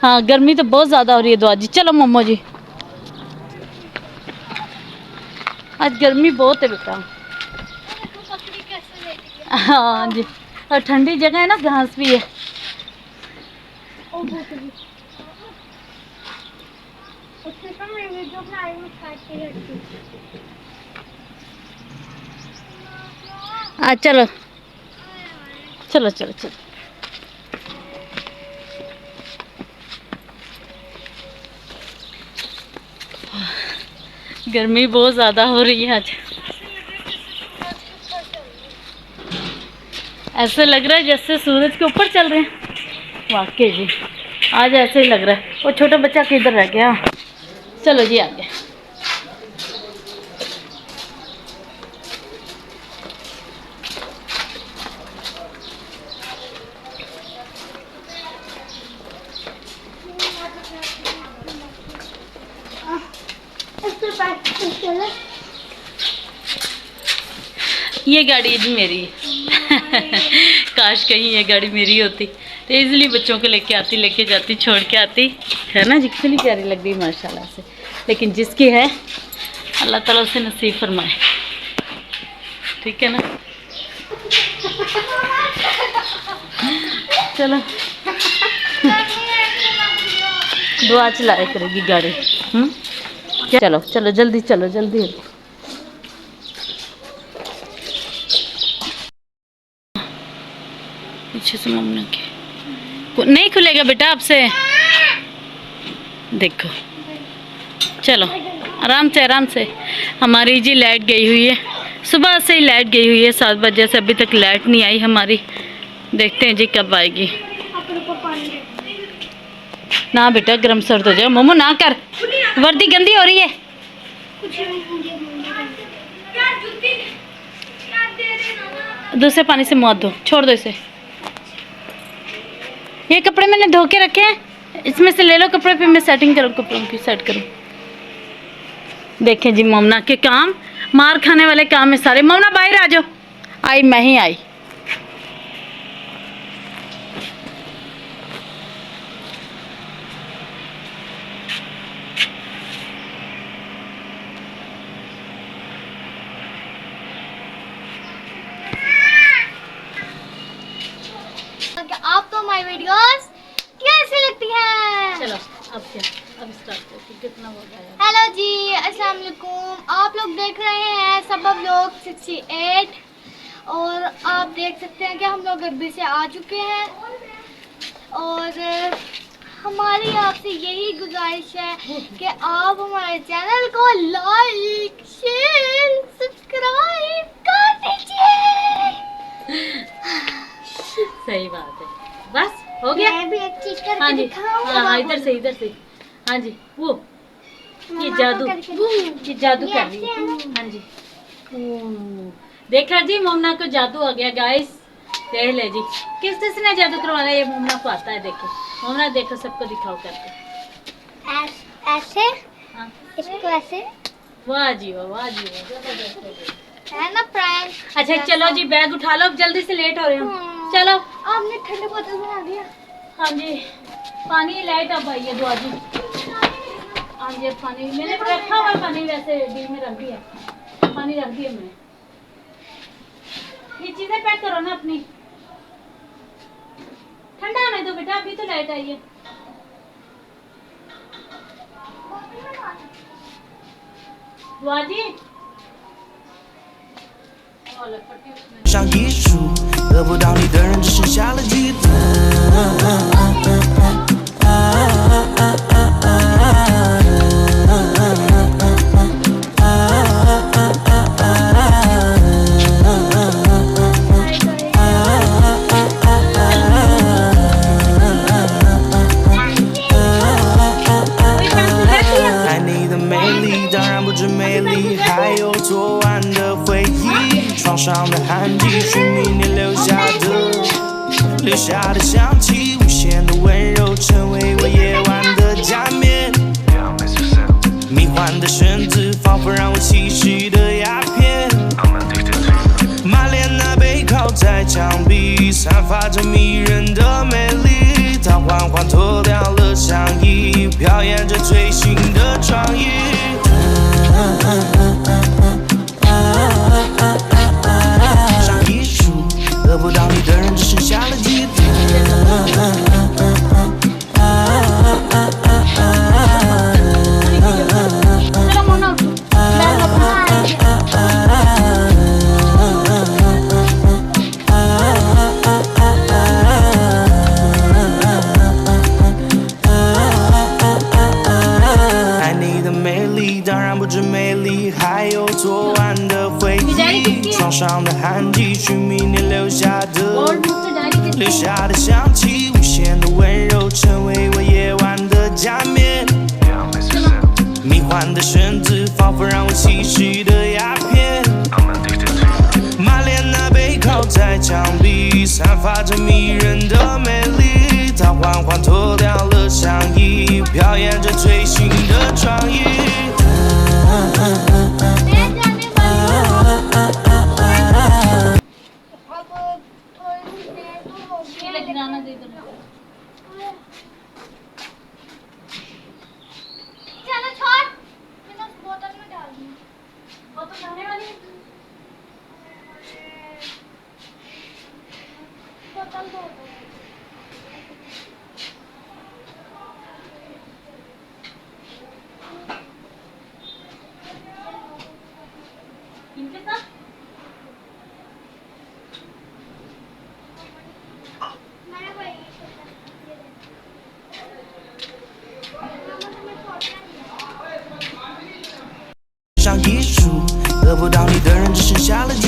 हाँ गर्मी तो बहुत ज़्यादा हो रही है दुआ जी। चलो मोमो जी, आज गर्मी बहुत है बेटा। हाँ जी, और ठंडी जगह है ना, घास भी है। चलो चलो चलो चलो। गर्मी बहुत ज़्यादा हो रही है आज। ऐसे लग रहा है जैसे सूरज के ऊपर चल रहे हैं। वाकई जी आज ऐसे ही लग रहा है। वो छोटा बच्चा किधर रह गया? चलो जी आगे। ये गाड़ी जी मेरी है। काश कहीं ये गाड़ी मेरी होती तो इजीली बच्चों को लेके जाती, छोड़ के आती, है ना जी। कितनी प्यारी लग रही है माशाल्लाह से। लेकिन जिसकी है अल्लाह ताला उसे नसीब फरमाए, ठीक है ना। चलो दुआ चलाया करेगी गाड़ी। चलो चलो जल्दी, चलो जल्दी। पीछे से मम्मी के नहीं खुलेगा बेटा आपसे। देखो चलो आराम से आराम से। हमारी जी लाइट गई हुई है, सुबह से ही लाइट गई हुई है 7 बजे से, अभी तक लाइट नहीं आई हमारी। देखते हैं जी कब आएगी। ना बेटा गर्म सर्द हो जाए। मोमो ना कर, वर्दी गंदी हो रही है। दूसरे पानी से मत दो, छोड़ दो इसे। ये कपड़े मैंने धो के रखे हैं, इसमें से ले लो कपड़े, फिर मैं सेटिंग करूँ, कपड़ों की सेट करूँ। देखें जी मोमना के काम, मार खाने वाले काम है सारे। मोमना बाहर आ जाओ। आई मैं ही आई। आप तो माय वीडियोस कैसी लगती हैं? चलो अब क्या, अब स्टार्ट करते। कितना हो गया? हेलो जी, अस्सलाम वालेकुम। आप लोग देख रहे हैं सबब लोग 68 और आप देख सकते हैं कि हम लोग अभी से आ चुके हैं। और हमारी आपसे यही गुजारिश है कि आप हमारे चैनल को लाइक शेयर सब्सक्राइब कर दीजिए। सही बात है, बस हो गया। मैं भी एक चीज करके हाँ जी, दिखाऊंगा। हाँ इधर से इधर से। हाँ जी वो ये जादू कर रही है। हाँ जी देखा जी, मोमना को जादू आ गया गाइस। देख ले जी किसने जादू करवाना, ये मोमना को आता है। देखो मोमना, देखो सबको दिखाओ करके। ऐसे हाँ इसको ऐसे। वाह जी वाह, वाह जी वाह, जबरदस्त हो गई। है ना प्रैंक। अच्छा चलो जी बैग उठा लो, अब जल्दी से लेट हो रहे हो। चलो आपने ठंडे बोतल बना दिया। हाँ जी पानी लाइट अब आई है दुआ जी। हाँ जी पानी मैंने रखा हुआ, पानी वैसे बिल में रख दिया, पानी रख दिया मैंने। ये चीजें पैक करो ना अपनी, ठंडा होने दो बेटा, अभी तो लाइट आई है। दुआ जी 上一束，得不到你的人只剩下了记得。爱你的美丽，当然不止美丽，还有昨晚的回忆。床上的汗迹是明年留下的香气，无限的温柔成为我夜晚的假面。迷幻的绳子仿佛让我栖息的鸦片。玛莲娜背靠在墙壁，散发着迷人的美丽。他缓缓脱掉了上衣，表演着最新的创意。上艺术，得不到你的人只剩下了嫉妒。爱你的美丽，当然不止美丽，还有昨晚的回忆，床上的汗迹，是明天留下的香气，无限的温柔，成为我夜晚的假面。迷幻的绳子，仿佛让我吸食的鸦片。玛莲娜背靠在墙壁，散发着迷人的美丽。她缓缓脱掉了上衣，表演着最新的创意。चलो छोड़, मैंने उस बोतल में डाल दी। बोतल खाने वाली? बोतल दो। इनके साथ मैंने वही上艺术，得不到你的人只剩下了嫉妒。